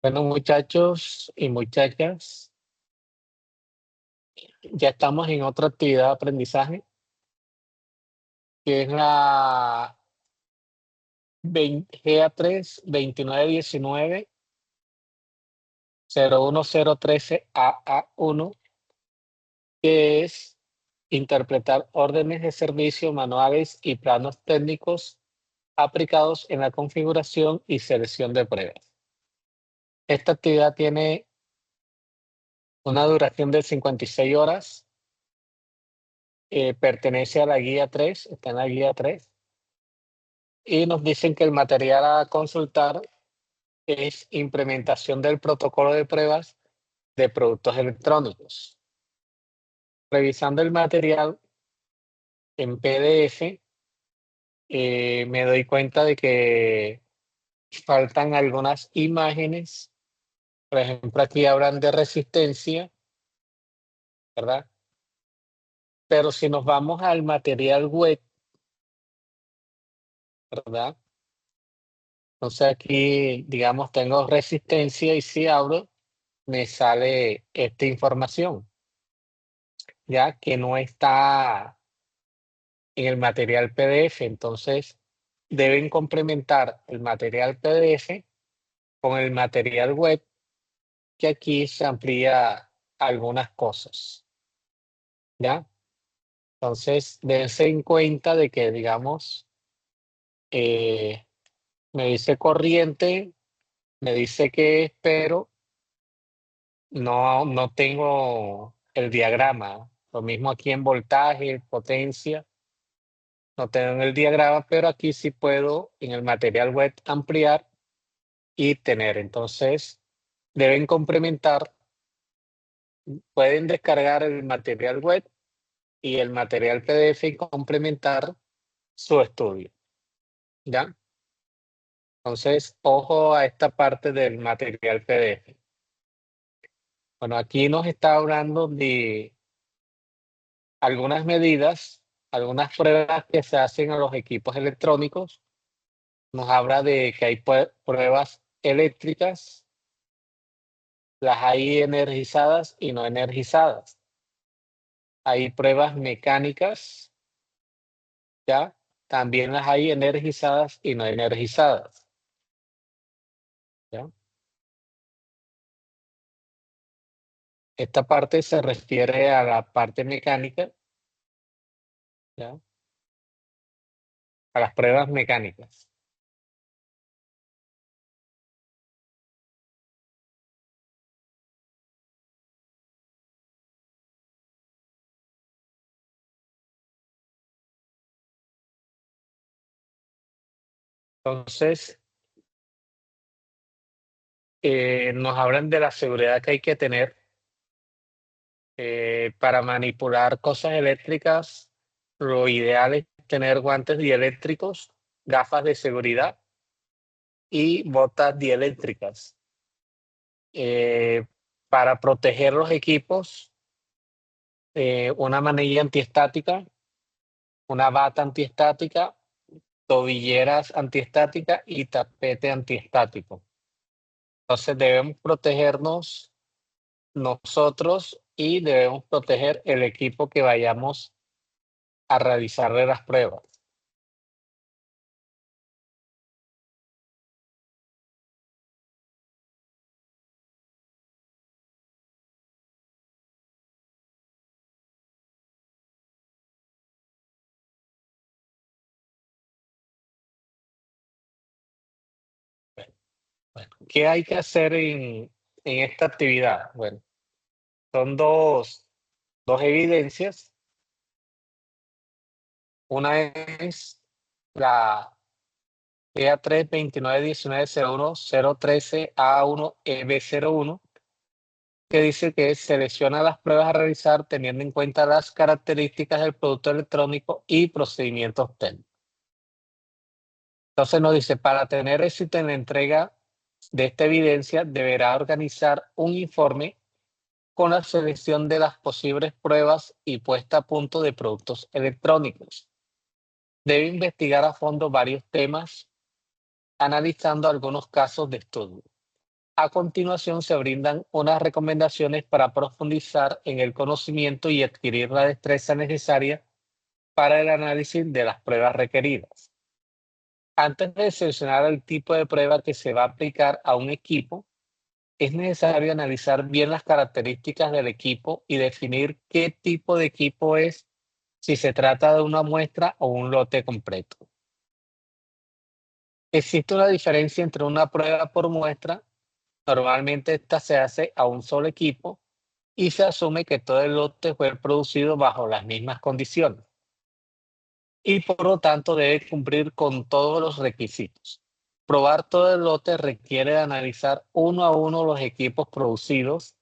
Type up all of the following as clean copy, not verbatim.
Bueno, muchachos y muchachas, ya estamos en otra actividad de aprendizaje, que es la GA3 2919 01013 AA1, que es interpretar órdenes de servicio, manuales y planos técnicos aplicados en la configuración y selección de pruebas. Esta actividad tiene una duración de 56 horas, pertenece a la guía 3, está en la guía 3. Y nos dicen que el material a consultar es implementación del protocolo de pruebas de productos electrónicos. Revisando el material en PDF, me doy cuenta de que faltan algunas imágenes. Por ejemplo, aquí hablan de resistencia, ¿verdad? Pero si nos vamos al material web, ¿verdad? Entonces aquí, digamos, tengo resistencia y si abro, me sale esta información, ya que no está en el material PDF. Entonces, deben complementar el material PDF con el material web, que aquí se amplía algunas cosas, ¿ya? Entonces, dense en cuenta de que, digamos, eh, me dice corriente, me dice que pero no tengo el diagrama. Lo mismo aquí en voltaje, potencia, no tengo el diagrama, pero aquí sí puedo en el material web ampliar y tener. Entonces, deben complementar, pueden descargar el material web y el material PDF y complementar su estudio, ¿ya? Entonces, ojo a esta parte del material PDF. Bueno, aquí nos está hablando de algunas medidas, algunas pruebas que se hacen a los equipos electrónicos. Nos habla de que hay pruebas eléctricas, las hay energizadas y no energizadas. Hay pruebas mecánicas, ¿ya? También las hay energizadas y no energizadas, ¿ya? Esta parte se refiere a la parte mecánica, ¿ya? A las pruebas mecánicas. Entonces, nos hablan de la seguridad que hay que tener para manipular cosas eléctricas. Lo ideal es tener guantes dieléctricos, gafas de seguridad y botas dieléctricas. Para proteger los equipos, una manilla antiestática, una bata antiestática, tobilleras antiestáticas y tapete antiestático. Entonces debemos protegernos nosotros y debemos proteger el equipo que vayamos a realizarle las pruebas. Bueno, ¿qué hay que hacer en esta actividad? Bueno, son dos evidencias. Una es la EA3 2919 A1 EB01, que dice que selecciona las pruebas a realizar teniendo en cuenta las características del producto electrónico y procedimientos técnicos. Entonces nos dice, para tener éxito en la entrega de esta evidencia, deberá organizar un informe con la selección de las posibles pruebas y puesta a punto de productos electrónicos. Debe investigar a fondo varios temas, analizando algunos casos de estudio. A continuación se brindan unas recomendaciones para profundizar en el conocimiento y adquirir la destreza necesaria para el análisis de las pruebas requeridas. Antes de seleccionar el tipo de prueba que se va a aplicar a un equipo, es necesario analizar bien las características del equipo y definir qué tipo de equipo es, si se trata de una muestra o un lote completo. Existe una diferencia entre una prueba por muestra. Normalmente esta se hace a un solo equipo y se asume que todo el lote fue producido bajo las mismas condiciones y por lo tanto debe cumplir con todos los requisitos. Probar todo el lote requiere de analizar uno a uno los equipos producidos.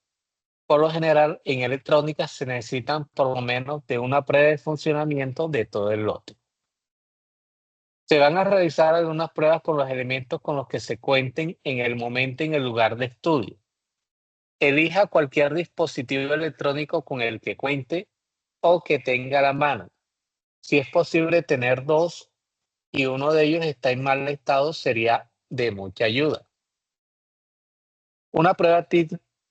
Por lo general, en electrónica se necesitan por lo menos de una prueba de funcionamiento de todo el lote. Se van a realizar algunas pruebas con los elementos con los que se cuenten en el momento y en el lugar de estudio. Elija cualquier dispositivo electrónico con el que cuente o que tenga a la mano. Si es posible tener dos y uno de ellos está en mal estado, sería de mucha ayuda. Una prueba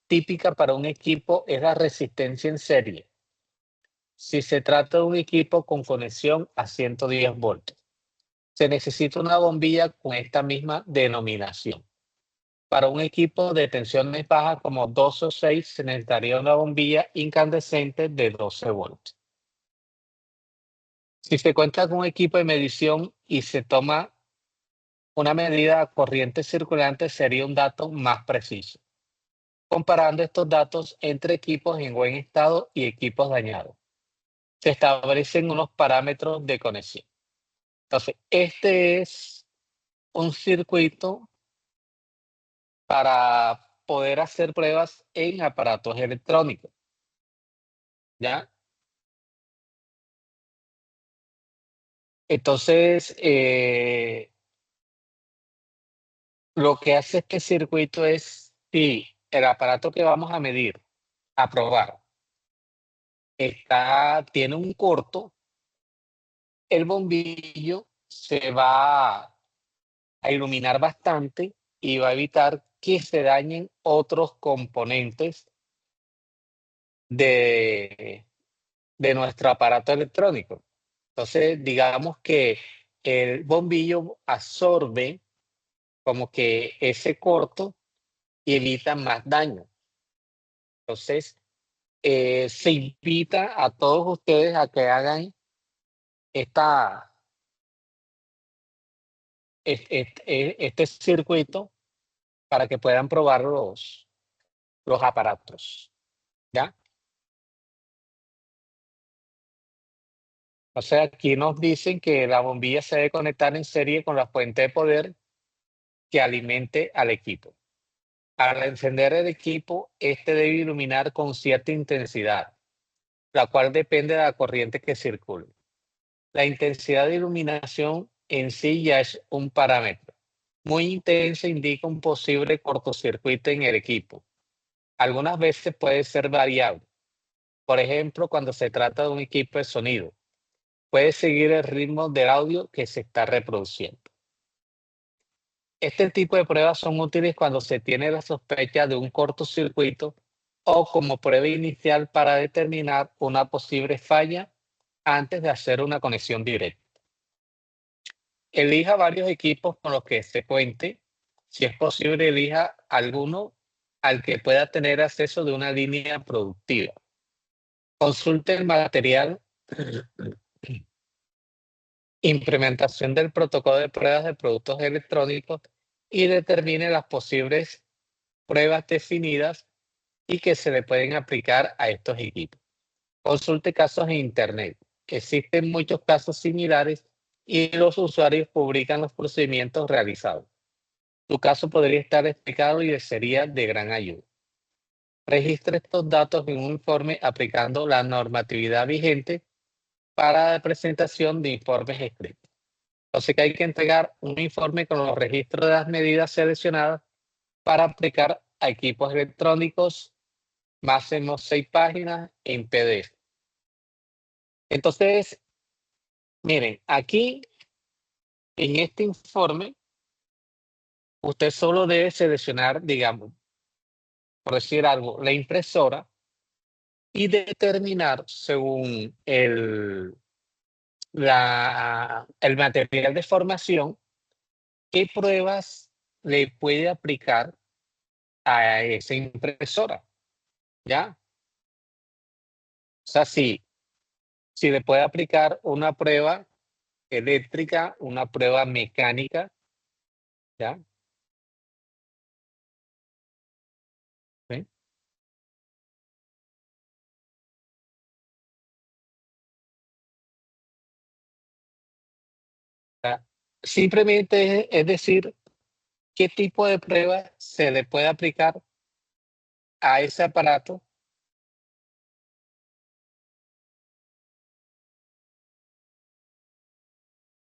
típica para un equipo es la resistencia en serie. Si se trata de un equipo con conexión a 110 voltios, se necesita una bombilla con esta misma denominación. Para un equipo de tensiones bajas como 12 o 6, se necesitaría una bombilla incandescente de 12 voltios. Si se cuenta con un equipo de medición y se toma una medida a corriente circulante, sería un dato más preciso, comparando estos datos entre equipos en buen estado y equipos dañados. Se establecen unos parámetros de conexión. Entonces, este es un circuito para poder hacer pruebas en aparatos electrónicos, ¿ya? Entonces, lo que hace este circuito es, si el aparato que vamos a medir, a probar, tiene un corto, el bombillo se va a iluminar bastante y va a evitar que se dañen otros componentes de, de nuestro aparato electrónico. Entonces, digamos que el bombillo absorbe como que ese corto y evita más daño. Entonces, se invita a todos ustedes a que hagan esta, este circuito para que puedan probar los aparatos, ¿ya? O sea, aquí nos dicen que la bombilla se debe conectar en serie con la fuente de poder que alimente al equipo. Al encender el equipo, este debe iluminar con cierta intensidad, la cual depende de la corriente que circule. La intensidad de iluminación en sí ya es un parámetro. Muy intensa indica un posible cortocircuito en el equipo. Algunas veces puede ser variable. Por ejemplo, cuando se trata de un equipo de sonido, puede seguir el ritmo del audio que se está reproduciendo. Este tipo de pruebas son útiles cuando se tiene la sospecha de un cortocircuito o como prueba inicial para determinar una posible falla antes de hacer una conexión directa. Elija varios equipos con los que se cuente. Si es posible, elija alguno al que pueda tener acceso de una línea productiva. Consulte el material, implementación del protocolo de pruebas de productos electrónicos y determine las posibles pruebas definidas y que se le pueden aplicar a estos equipos. Consulte casos en Internet. Existen muchos casos similares y los usuarios publican los procedimientos realizados. Tu caso podría estar explicado y le sería de gran ayuda. Registre estos datos en un informe aplicando la normatividad vigente para la presentación de informes escritos. Entonces que hay que entregar un informe con los registros de las medidas seleccionadas para aplicar a equipos electrónicos, máximo 6 páginas en PDF. Entonces, miren, aquí en este informe, usted solo debe seleccionar, digamos, por decir algo, la impresora y determinar según el material de formación qué pruebas le puede aplicar a esa impresora, ¿ya? O sea, si le puede aplicar una prueba eléctrica, una prueba mecánica, ¿ya? ¿Sí? O sea, simplemente es decir, qué tipo de prueba se le puede aplicar a ese aparato.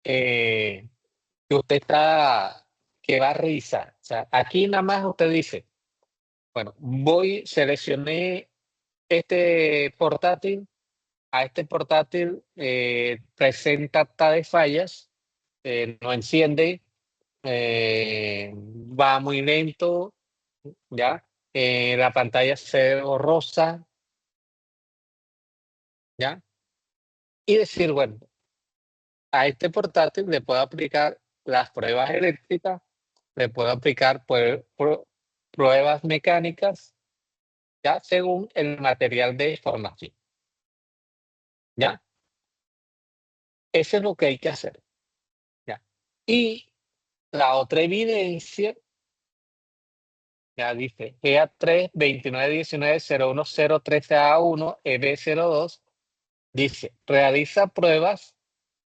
eh, que usted que va a revisar. O sea, aquí nada más usted dice, bueno, seleccioné este portátil, a este portátil presenta tales fallas, no enciende, va muy lento, ¿ya? La pantalla se ve borrosa, ¿ya? Y decir, bueno, a este portátil le puedo aplicar las pruebas eléctricas, le puedo aplicar pruebas mecánicas, ya según el material de formación, ¿ya? Eso es lo que hay que hacer, ¿ya? Y la otra evidencia, ya dice GA3 2919-01013A1 EB02, dice, realiza pruebas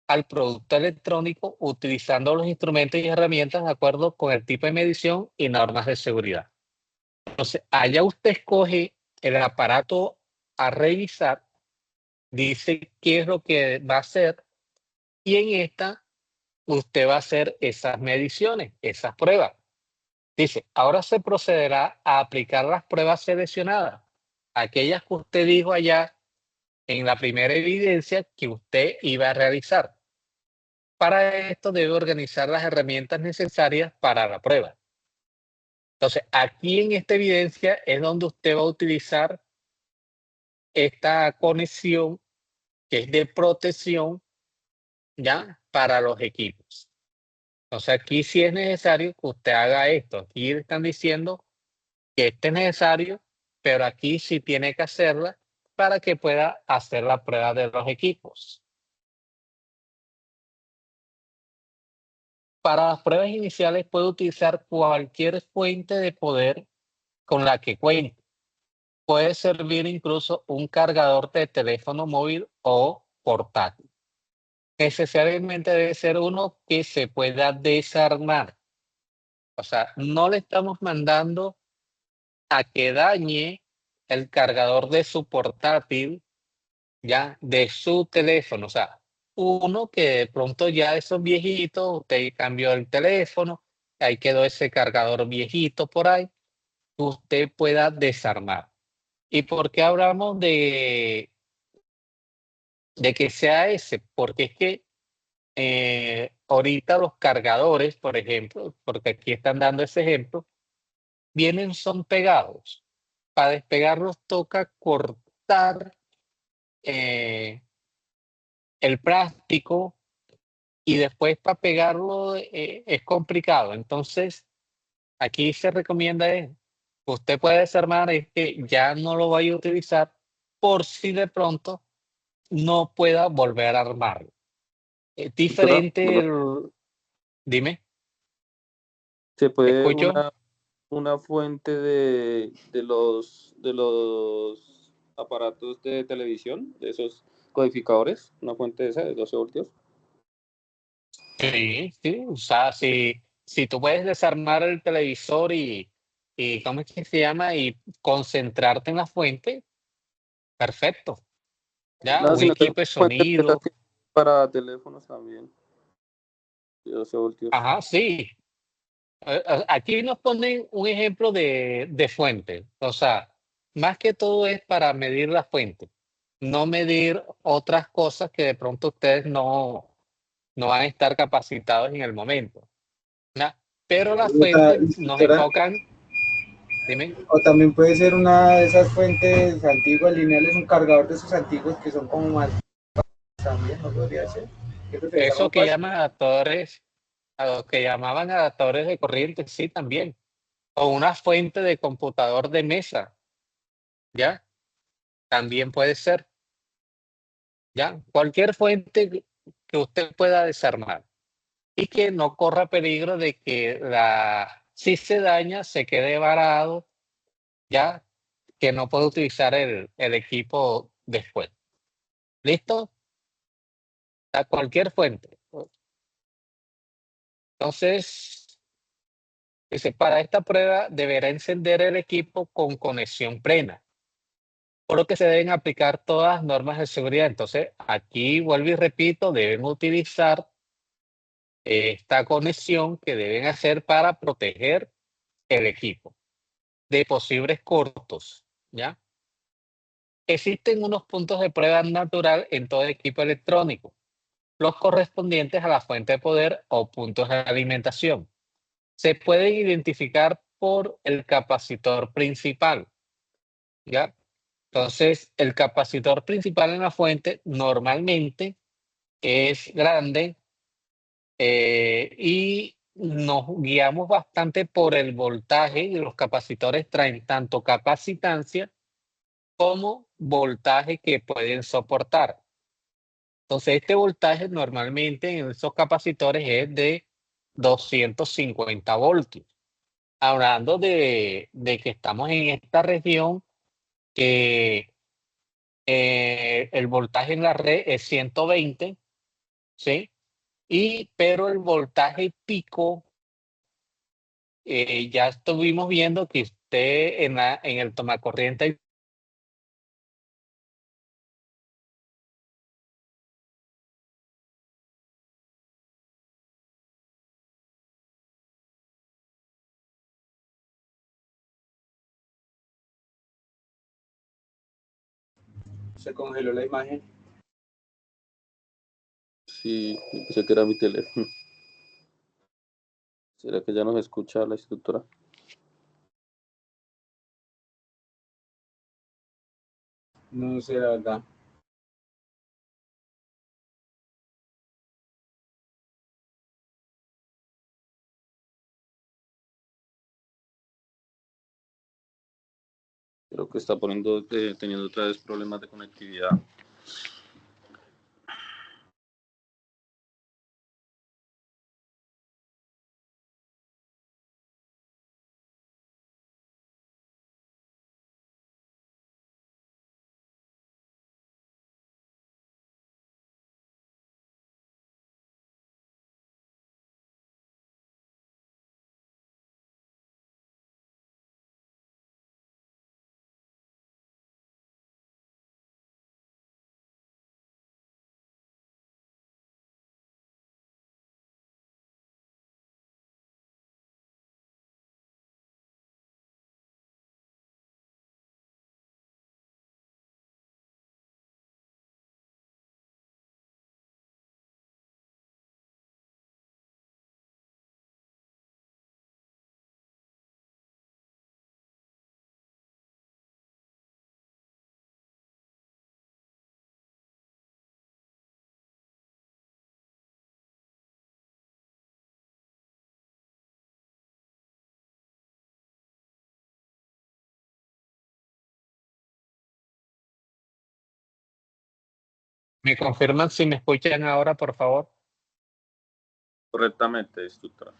al producto electrónico utilizando los instrumentos y herramientas de acuerdo con el tipo de medición y normas de seguridad. Entonces, allá usted escoge el aparato a revisar, dice qué es lo que va a hacer y en esta usted va a hacer esas mediciones, esas pruebas. Dice, ahora se procederá a aplicar las pruebas seleccionadas, aquellas que usted dijo allá en la primera evidencia que usted iba a realizar. Para esto debe organizar las herramientas necesarias para la prueba. Entonces, aquí en esta evidencia es donde usted va a utilizar esta conexión que es de protección, ¿ya? Para los equipos. Entonces, aquí sí es necesario que usted haga esto. Aquí están diciendo que este es necesario, pero aquí sí tiene que hacerla para que pueda hacer la prueba de los equipos. Para las pruebas iniciales puede utilizar cualquier fuente de poder con la que cuente. Puede servir incluso un cargador de teléfono móvil o portátil. Necesariamente debe ser uno que se pueda desarmar. O sea, no le estamos mandando a que dañe el cargador de su portátil, ya, de su teléfono. O sea, uno que de pronto ya esos viejitos, usted cambió el teléfono, ahí quedó ese cargador viejito por ahí, usted pueda desarmar. ¿Y por qué hablamos de que sea ese? Porque es que ahorita los cargadores, por ejemplo, porque aquí están dando ese ejemplo, vienen son pegados. Para despegarlos toca cortar eh, el plástico y después para pegarlo es complicado. Entonces, aquí se recomienda es, usted puede desarmar es que ya no lo vaya a utilizar por si de pronto no pueda volver a armarlo. Es Doctora, diferente dime, ¿se puede escucho. una fuente de los aparatos de televisión, de esos codificadores, una fuente de esa de 12 voltios? Sí, sí, o sea, si tú puedes desarmar el televisor y ¿cómo es que se llama? Y concentrarte en la fuente, perfecto. Ya, No, un sino que hay equipo de fuentes de esas sonido. para teléfonos también, de 12 voltios. Ajá, sí. Aquí nos ponen un ejemplo de fuente. O sea, más que todo es para medir la fuente, no medir otras cosas que de pronto ustedes no van a estar capacitados en el momento, ¿ya? Pero las Pregunta, fuentes nos instructora, enfocan, Dime. O también puede ser una de esas fuentes antiguas, lineales, un cargador de esos antiguos que son como más también, ¿no podría ser? ¿Qué prefieres, Eso algo que fácil? llaman adaptadores, a lo que llamaban adaptadores de corriente, sí, también. O una fuente de computador de mesa, ¿ya? También puede ser, ¿ya? Cualquier fuente que usted pueda desarmar y que no corra peligro de que si se daña, se quede varado, ¿ya? Que no pueda utilizar el equipo después. ¿Listo? A cualquier fuente. Entonces, dice, para esta prueba deberá encender el equipo con conexión plena, por lo que se deben aplicar todas las normas de seguridad. Entonces, aquí vuelvo y repito, deben utilizar esta conexión que deben hacer para proteger el equipo de posibles cortos, ¿ya? Existen unos puntos de prueba natural en todo equipo electrónico, los correspondientes a la fuente de poder o puntos de alimentación. Se pueden identificar por el capacitor principal, ¿ya? Entonces, el capacitor principal en la fuente normalmente es grande y nos guiamos bastante por el voltaje y los capacitores traen tanto capacitancia como voltaje que pueden soportar. Entonces, este voltaje normalmente en esos capacitores es de 250 voltios. Hablando de que estamos en esta región que el voltaje en la red es 120, ¿sí? Pero el voltaje pico, ya estuvimos viendo que usted en el tomacorriente Se congeló la imagen. Sí, pensé que era mi teléfono. ¿Será que ya nos escucha la instructora? No sé, la verdad. Creo que está teniendo otra vez problemas de conectividad. me confirman si me escuchan ahora, por favor. Correctamente, instructora.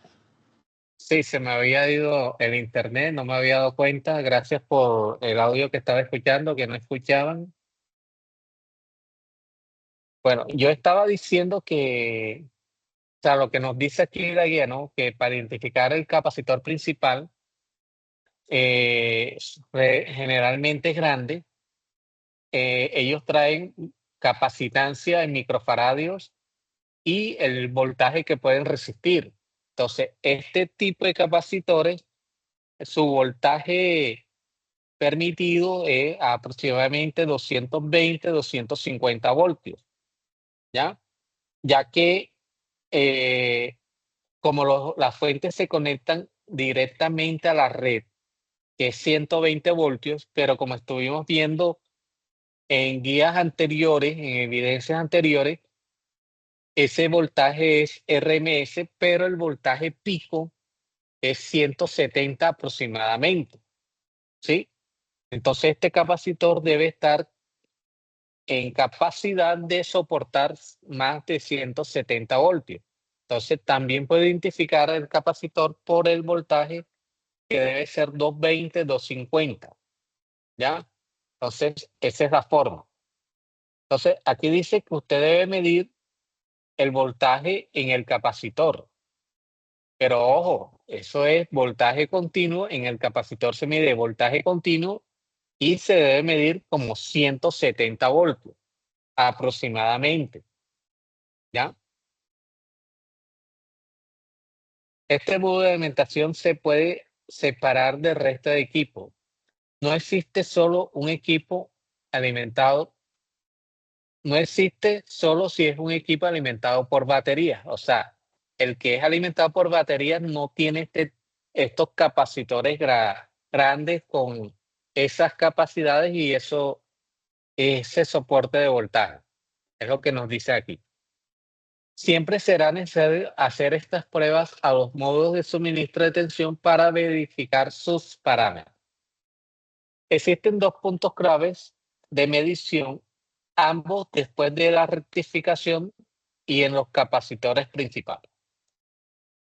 Sí, se me había ido el internet, no me había dado cuenta. Gracias por el audio que estaba escuchando, que no escuchaban. Bueno, yo estaba diciendo que, o sea, lo que nos dice aquí la guía, ¿no? Que para identificar el capacitor principal, generalmente es grande. Ellos traen capacitancia en microfaradios y el voltaje que pueden resistir. Entonces, este tipo de capacitores, su voltaje permitido es aproximadamente 220, 250 voltios, ¿ya? Ya que como las fuentes se conectan directamente a la red que es 120 voltios, pero como estuvimos viendo en guías anteriores, en evidencias anteriores, ese voltaje es RMS, pero el voltaje pico es 170 aproximadamente, ¿sí? Entonces este capacitor debe estar en capacidad de soportar más de 170 voltios. Entonces también puede identificar el capacitor por el voltaje que debe ser 220, 250, ¿ya? Entonces esa es la forma. Entonces aquí dice que usted debe medir el voltaje en el capacitor. Pero ojo, eso es voltaje continuo. En el capacitor se mide voltaje continuo y se debe medir como 170 voltios aproximadamente, ¿ya? Este modo de alimentación se puede separar del resto de equipo. No existe solo un equipo alimentado, no existe solo si es un equipo alimentado por baterías. O sea, el que es alimentado por baterías no tiene estos capacitores grandes con esas capacidades y ese soporte de voltaje. Es lo que nos dice aquí. Siempre será necesario hacer estas pruebas a los modos de suministro de tensión para verificar sus parámetros. Existen dos puntos claves de medición, ambos después de la rectificación y en los capacitores principales.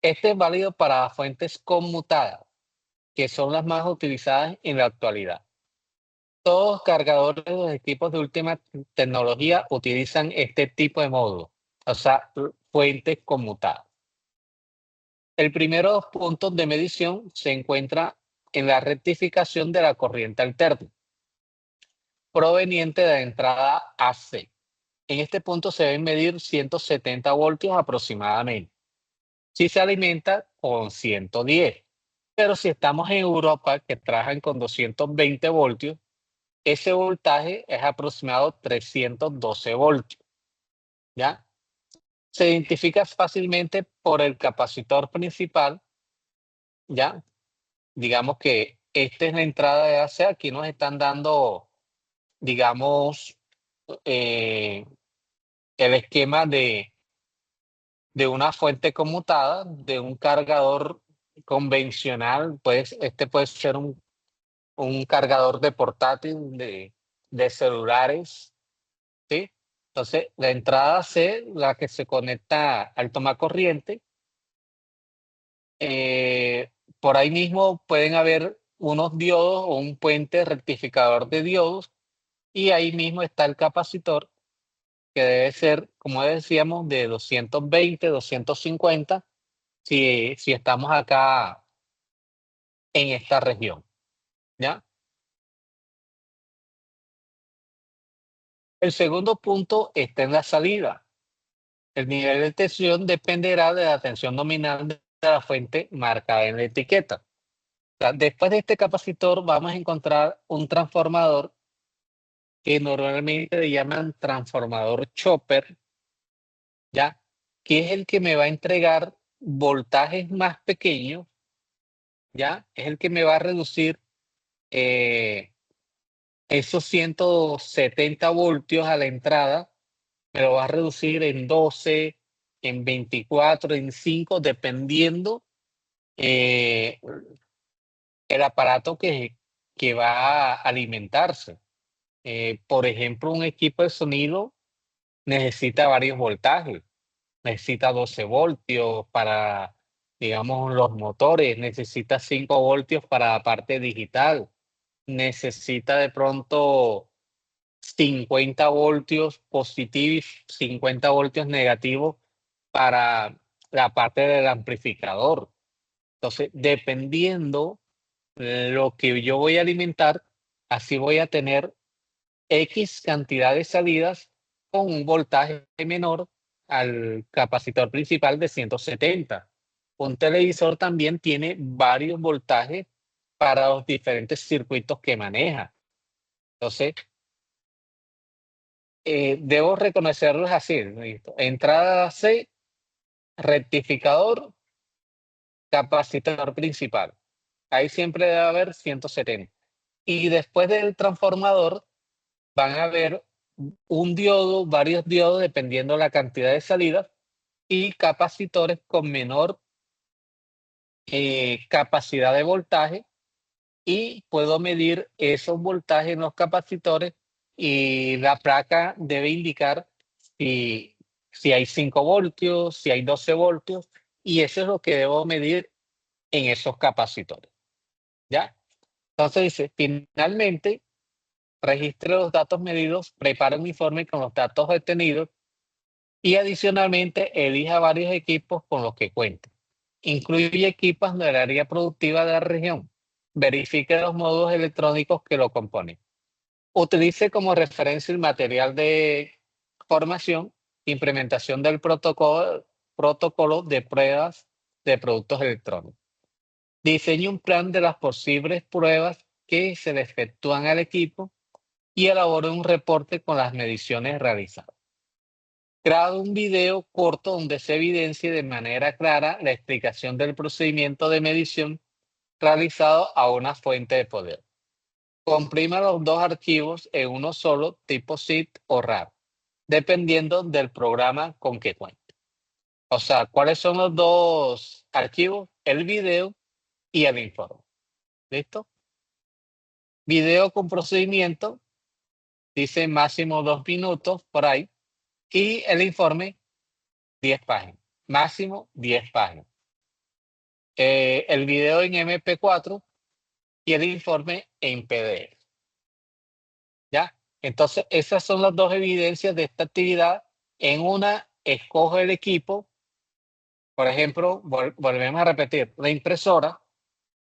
Este es válido para fuentes conmutadas, que son las más utilizadas en la actualidad. Todos los cargadores de los equipos de última tecnología utilizan este tipo de módulo, o sea, fuentes conmutadas. El primero de los puntos de medición se encuentra en la rectificación de la corriente alterna, proveniente de la entrada AC. En este punto se deben medir 170 voltios aproximadamente. Si se alimenta con 110, pero si estamos en Europa que trabajan con 220 voltios, ese voltaje es aproximado 312 voltios, ¿ya? Se identifica fácilmente por el capacitor principal, ¿ya? Digamos que esta es la entrada de AC, aquí nos están dando, digamos, el esquema de una fuente conmutada, de un cargador convencional, pues este puede ser un cargador de portátil, de celulares, ¿sí? Entonces, la entrada C, la que se conecta al tomacorriente, por ahí mismo pueden haber unos diodos o un puente rectificador de diodos y ahí mismo está el capacitor que debe ser, como decíamos, de 220, 250 si estamos acá en esta región, ¿ya? El segundo punto está en la salida. El nivel de tensión dependerá de la tensión nominal de la fuente marcada en la etiqueta. O sea, después de este capacitor vamos a encontrar un transformador que normalmente le llaman transformador chopper, ¿ya? Que es el que me va a entregar voltajes más pequeños, ¿ya? Es el que me va a reducir esos 170 voltios a la entrada, me lo va a reducir en 12, en 24, en 5, dependiendo eh, el aparato que va a alimentarse. Por ejemplo, un equipo de sonido necesita varios voltajes, necesita 12 voltios para, digamos, los motores, necesita 5 voltios para la parte digital, necesita de pronto 50 voltios positivos y 50 voltios negativos para la parte del amplificador. Entonces, dependiendo lo que yo voy a alimentar, así voy a tener X cantidad de salidas con un voltaje menor al capacitor principal de 170. Un televisor también tiene varios voltajes para los diferentes circuitos que maneja. Entonces, debo reconocerlos así, ¿listo? Entrada C, rectificador, capacitor principal. Ahí siempre debe haber 170. Y después del transformador van a haber un diodo, varios diodos, dependiendo la cantidad de salidas, y capacitores con menor capacidad de voltaje, y puedo medir esos voltajes en los capacitores y la placa debe indicar si hay 5 voltios, si hay 12 voltios, y eso es lo que debo medir en esos capacitores. ¿Ya? Entonces dice, finalmente, registre los datos medidos, prepara un informe con los datos obtenidos y adicionalmente elija varios equipos con los que cuente. Incluye equipos del área productiva de la región. Verifique los módulos electrónicos que lo componen. Utilice como referencia el material de formación, implementación del protocolo de pruebas de productos electrónicos. Diseñe un plan de las posibles pruebas que se le efectúan al equipo y elabore un reporte con las mediciones realizadas. Graba un video corto donde se evidencie de manera clara la explicación del procedimiento de medición realizado a una fuente de poder. Comprima los dos archivos en uno solo, tipo zip o RAR, dependiendo del programa con que cuente. O sea, ¿cuáles son los dos archivos? El video y el informe. ¿Listo? Video con procedimiento, dice máximo 2 minutos por ahí, y el informe 10 páginas, máximo 10 páginas. El video en MP4 y el informe en PDF. ¿Ya? Entonces, esas son las dos evidencias de esta actividad. En una, escojo el equipo. Por ejemplo, volvemos a repetir, la impresora,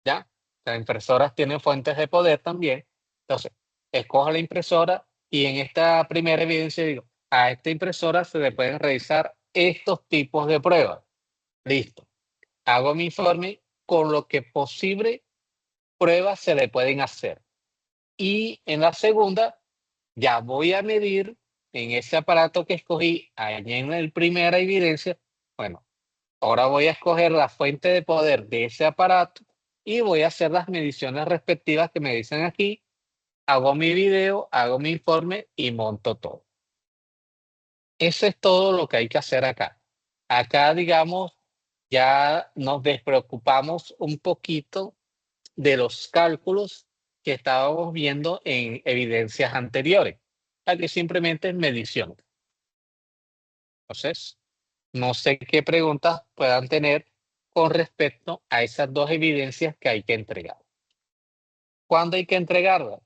¿ya? Las impresoras tienen fuentes de poder también. Entonces, escojo la impresora y en esta primera evidencia digo, a esta impresora se le pueden realizar estos tipos de pruebas. Listo. Hago mi informe con lo que posible pruebas se le pueden hacer. Y en la segunda, ya voy a medir en ese aparato que escogí, allá en la primera evidencia, bueno, ahora voy a escoger la fuente de poder de ese aparato y voy a hacer las mediciones respectivas que me dicen aquí, hago mi video, hago mi informe y monto todo. Eso es todo lo que hay que hacer acá. Acá, digamos, ya nos despreocupamos un poquito de los cálculos que estábamos viendo en evidencias anteriores. Aquí simplemente es medición. Entonces, no sé qué preguntas puedan tener con respecto a esas dos evidencias que hay que entregar. ¿Cuándo hay que entregarlas?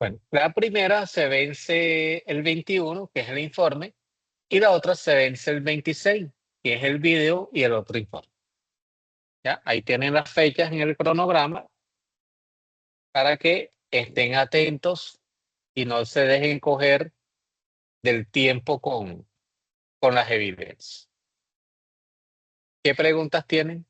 Bueno, la primera se vence el 21, que es el informe, y la otra se vence el 26, que es el video y el otro informe. ¿Ya? Ahí tienen las fechas en el cronograma para que estén atentos y no se dejen coger del tiempo con las evidencias. ¿Qué preguntas tienen?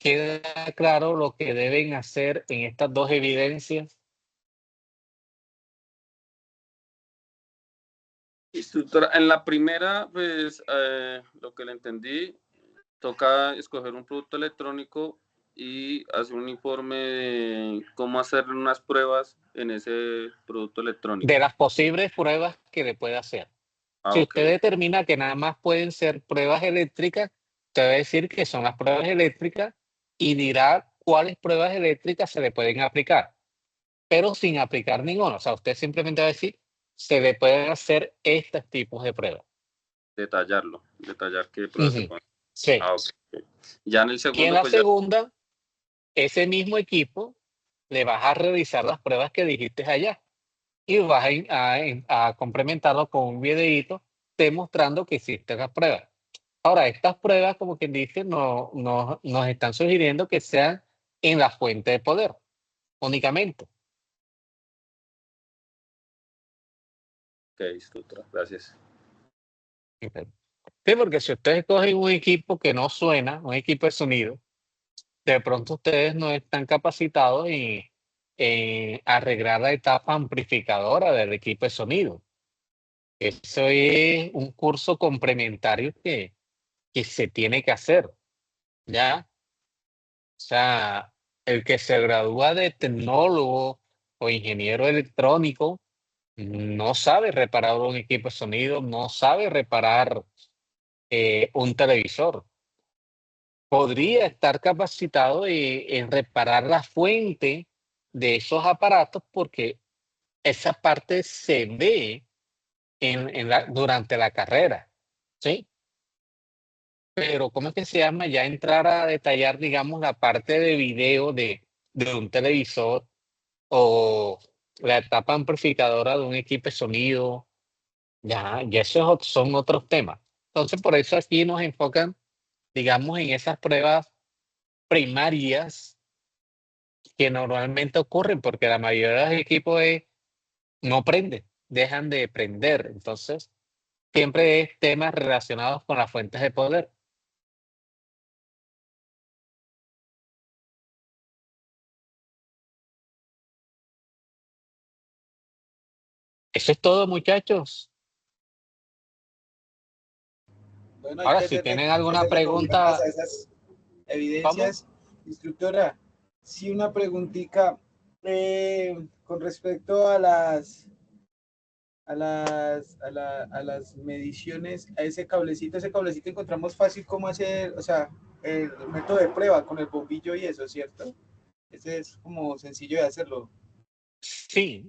¿Queda claro lo que deben hacer en estas dos evidencias? Instructora, en la primera, pues lo que le entendí, toca escoger un producto electrónico y hacer un informe de cómo hacer unas pruebas en ese producto electrónico. De las posibles pruebas que le puede hacer. Si Ok. usted determina que nada más pueden ser pruebas eléctricas, usted va a decir que son las pruebas eléctricas y dirá cuáles pruebas eléctricas se le pueden aplicar, pero sin aplicar ninguno. O sea, usted simplemente va a decir, se le pueden hacer estos tipos de pruebas. Detallar qué pruebas se Ujú. pueden. Sí. Ok. Ya en el Y en segundo, la pues ya. segunda, ese mismo equipo le vas a realizar las pruebas que dijiste allá y vas a complementarlo con un videíto demostrando que hiciste las pruebas. Ahora, estas pruebas, como quien dice, nos están sugiriendo que sean en la fuente de poder únicamente. Ok, instructora, gracias. Sí, porque si ustedes cogen un equipo que no suena, un equipo de sonido, de pronto ustedes no están capacitados en arreglar la etapa amplificadora del equipo de sonido. Eso es un curso complementario que se tiene que hacer, ¿ya? O sea, el que se gradúa de tecnólogo o ingeniero electrónico no sabe reparar un equipo de sonido, no sabe reparar un televisor. Podría estar capacitado en reparar la fuente de esos aparatos porque esa parte se ve durante la carrera, ¿sí? Pero, ¿cómo es que se llama? Ya entrar a detallar, digamos, la parte de video de un televisor o la etapa amplificadora de un equipo de sonido, ya esos son otros temas. Entonces, por eso aquí nos enfocan, digamos, en esas pruebas primarias que normalmente ocurren, porque la mayoría de los equipos no prenden, dejan de prender. Entonces, siempre es temas relacionados con las fuentes de poder. Eso es todo, muchachos. Bueno, Ahora, si tienen hay que alguna hacerle consultas pregunta, a esas vamos. evidencias. Instructora, sí una preguntita con respecto a a las mediciones, a ese cablecito encontramos fácil cómo hacer, o sea, el método de prueba con el bombillo y eso, ¿cierto? Ese es como sencillo de hacerlo. Sí,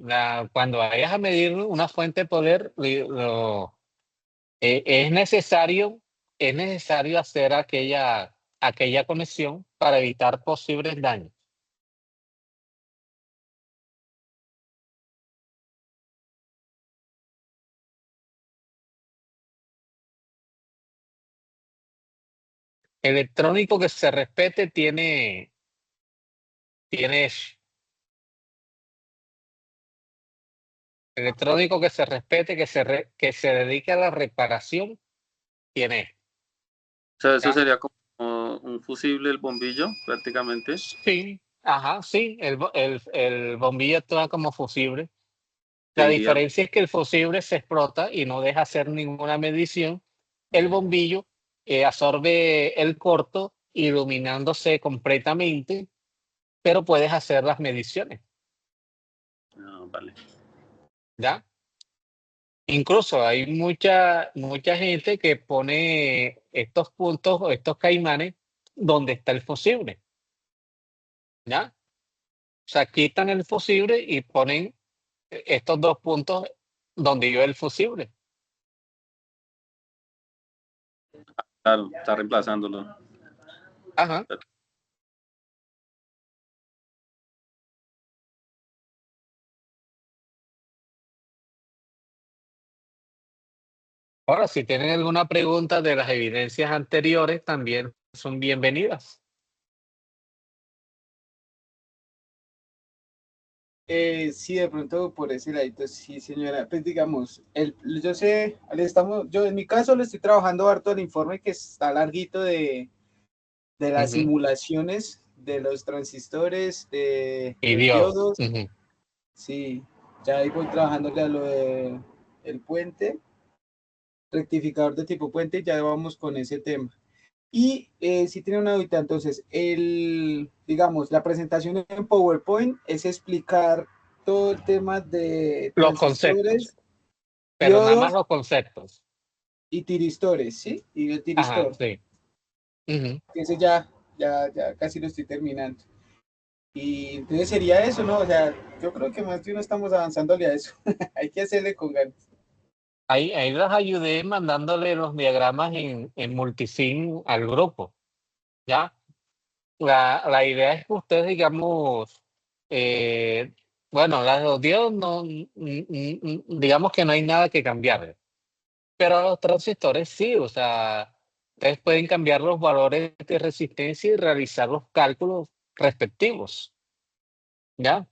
cuando vayas a medir una fuente de poder, es necesario hacer aquella conexión para evitar posibles daños. Electrónico que se respete tiene eso. Electrónico que se respete, que se dedique a la reparación, tiene eso. O sea, eso ¿Ya? sería como un fusible, el bombillo, prácticamente. Sí, ajá, sí, el bombillo actúa como fusible. Se La iría, diferencia es que el fusible se explota y no deja hacer ninguna medición. El bombillo absorbe el corto, iluminándose completamente, pero puedes hacer las mediciones, vale. ¿ya? Incluso hay mucha gente que pone estos puntos o estos caimanes donde está el fusible, ¿ya? O sea, quitan el fusible y ponen estos dos puntos donde iba el fusible. Claro, está reemplazándolo. Ajá. Ahora, si tienen alguna pregunta de las evidencias anteriores, también son bienvenidas. Sí, de pronto por ese ladito, sí, señora. Pues digamos, yo en mi caso le estoy trabajando harto el informe que está larguito de las Ujú. simulaciones de los transistores, de Y los diodo. diodos. Ujú. Sí, ya ahí voy trabajándole a lo de el puente, rectificador de tipo puente, ya vamos con ese tema. Y si tiene una duda, entonces, digamos, la presentación en PowerPoint es explicar todo el tema de Los conceptos, transistores, pero nada más diodos los conceptos. y tiristores, ¿sí? Y el Ajá, tiristor. sí. Ujú. Ese ya casi lo estoy terminando. Y entonces sería eso, ¿no? O sea, yo creo que más de uno estamos avanzándole a eso. Hay que hacerle con ganas. Ahí las ayudé mandándole los diagramas en Multisim al grupo, ¿ya? La idea es que ustedes, digamos, eh, bueno, las los diodos no, digamos que no hay nada que cambiar, pero los transistores sí, o sea, ustedes pueden cambiar los valores de resistencia y realizar los cálculos respectivos, ¿ya?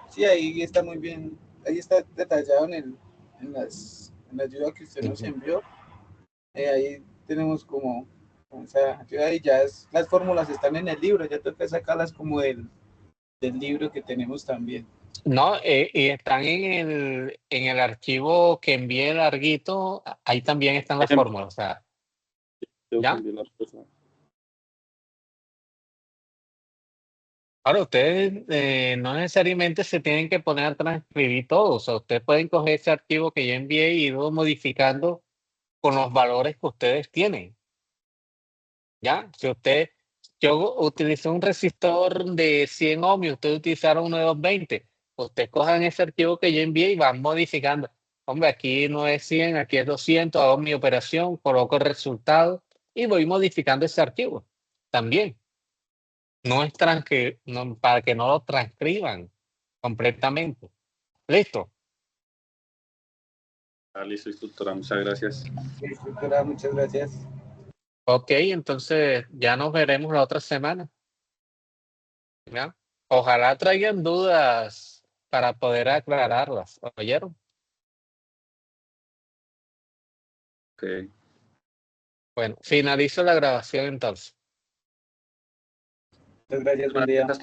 Sí, ahí está muy bien, ahí está detallado en la ayuda que usted nos Ujú. envió. Ahí tenemos como esa ayuda y ya las fórmulas están en el libro, ya toca sacarlas como del libro que tenemos también. No, y están en el archivo que envié larguito, ahí también están las Ejemplo, fórmulas, o sea, tengo que ¿ya? enviar las cosas. Ahora, ustedes no necesariamente se tienen que poner a transcribir todo, o sea, ustedes pueden coger ese archivo que yo envié y irlo modificando con los valores que ustedes tienen, ¿ya? Si yo utilicé un resistor de 100 ohmios, ustedes utilizaron uno de 220, ustedes cojan ese archivo que yo envié y van modificando. Hombre, aquí no es 100, aquí es 200, hago mi operación, coloco el resultado y voy modificando ese archivo también. No es no, para que no lo transcriban completamente. Listo. Ah, listo, instructora, muchas gracias. Doctora, muchas gracias. Ok, entonces ya nos veremos la otra semana, ¿ya? Ojalá traigan dudas para poder aclararlas. ¿Oyeron? Ok. Bueno, finalizo la grabación entonces. Muchas gracias, buen día.